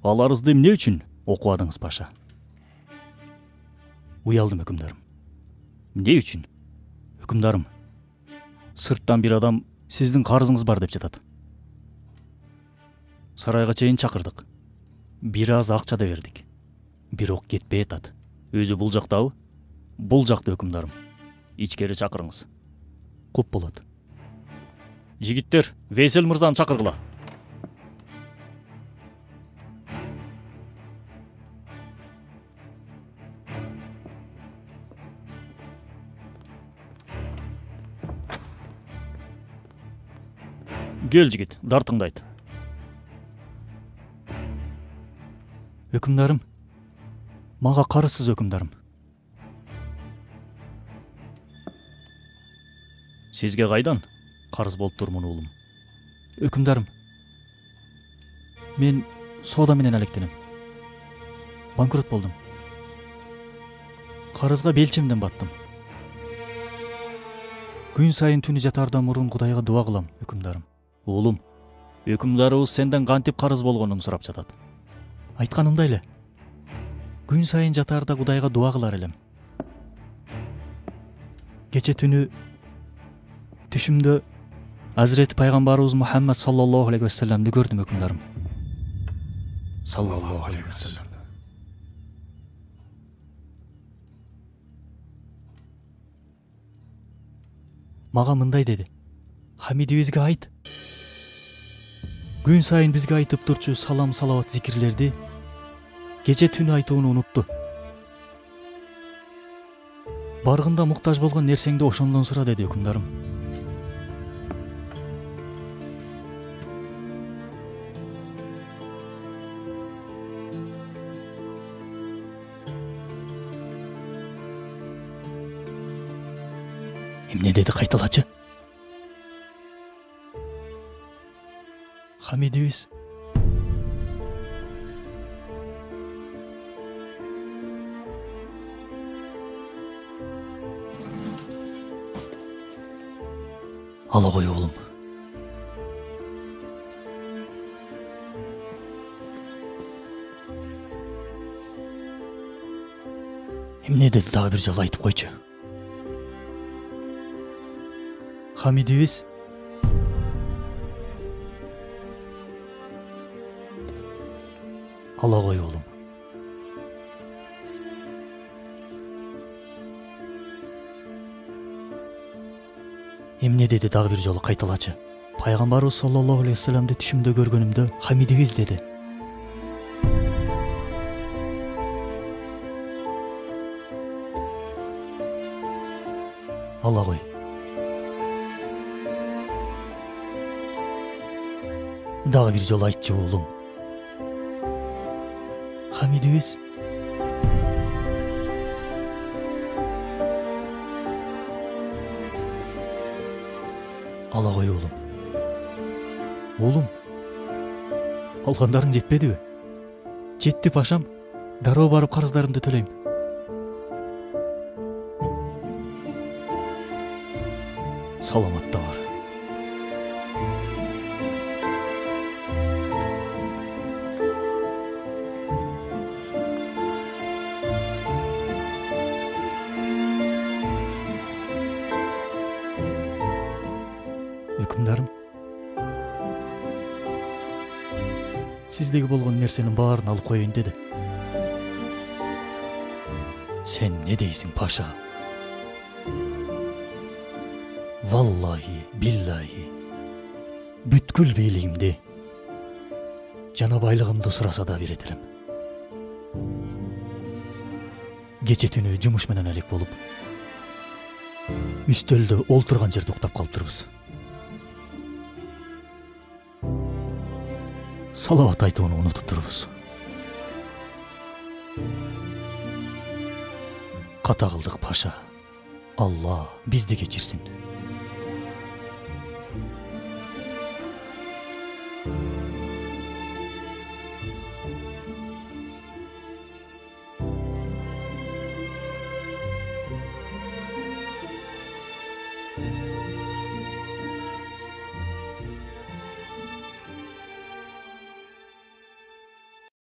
Ал арызды эмне үчүн окубадыңыз, паша? Уялдым, өкүмдарым. Эмне үчүн? Өкүмдарым, сырттан бир адам сиздин карызыңыз бар деп жатат. Сарайга чейин чакырдык. Бир аз акча да бердик. Бирок кетпей атат. Өзү бул жактабы? Бул жакта, өкүмдарым. Ичкери чакырыңыз. Куп болот. Жигиттер, Вейсел мырзаны чакыргыла. Кел, жигит, дартыңды айт. Өкүмдарым, мага карызсыз, өкүмдарым. Сизге кайдан карыз болуп турмун, уулум? Өкүмдарым, мен соода менен алектенем. Банкрот болдум. Карызга белчемден баттым. Күн сайын түнү жатаардан мурун Кудайга дуа кылам, өкүмдарым. Уулум, өкүмдарыбыз сенден кантип карыз болгонун сурап жатат. Айтканымдай эле. Күн сайын жатаарда Кудайга дуа кылар элем. Кече түнү түшүмдө Азирети пайгамбарыбыз Мухаммад саллаллаху алейхи вассаламды көрдүм, өкүмдарым. Саллаллаху алейхи вассалам. Мага мындай деди: Хамидибизге айт. Күн сайын бизге айтып турчу салам салават зикирлерди кече түнү айтууну унутту. Баргында муктаж болгон нерсеңди ошондон сура, деди, өкүмдарым. Эмне деди, кайталачы? Хамидибиз ала кой, уулум. Эмне деди, дагы бир жолу айтып койчу. Хамидибиз ала кой, уулум. Эмне деди, дагы бир жолу кайталачы. Пайгамбарыбыз саллаллаху алейхи вассаламды түшүмдө көргөнүмдө Хамидибиз деди. Ала кой. Дагы бир жолу айтчы, уулум. Хамидибиз ала кой, уулум. Уулум, алгандарың жетпедиби? Жетти, пашам. Дароо барып карыздарымды төлөйм. Саламатта бар. Өкүмдарым, сиздеги болгон нерсенин баарын алып коеюн деди. Сен не дейсиң, паша? Валлахи, биллахи, бүткүл бийлигимди жана байлыгымды сураса да берет элем. Кече түнү жумуш менен элек болуп, үстөлдө олтурган жерде уктап калыптырбыз. Салават айтууну унутуп турбуз. Ката кылдык, паша. Алла бизди кечирсин.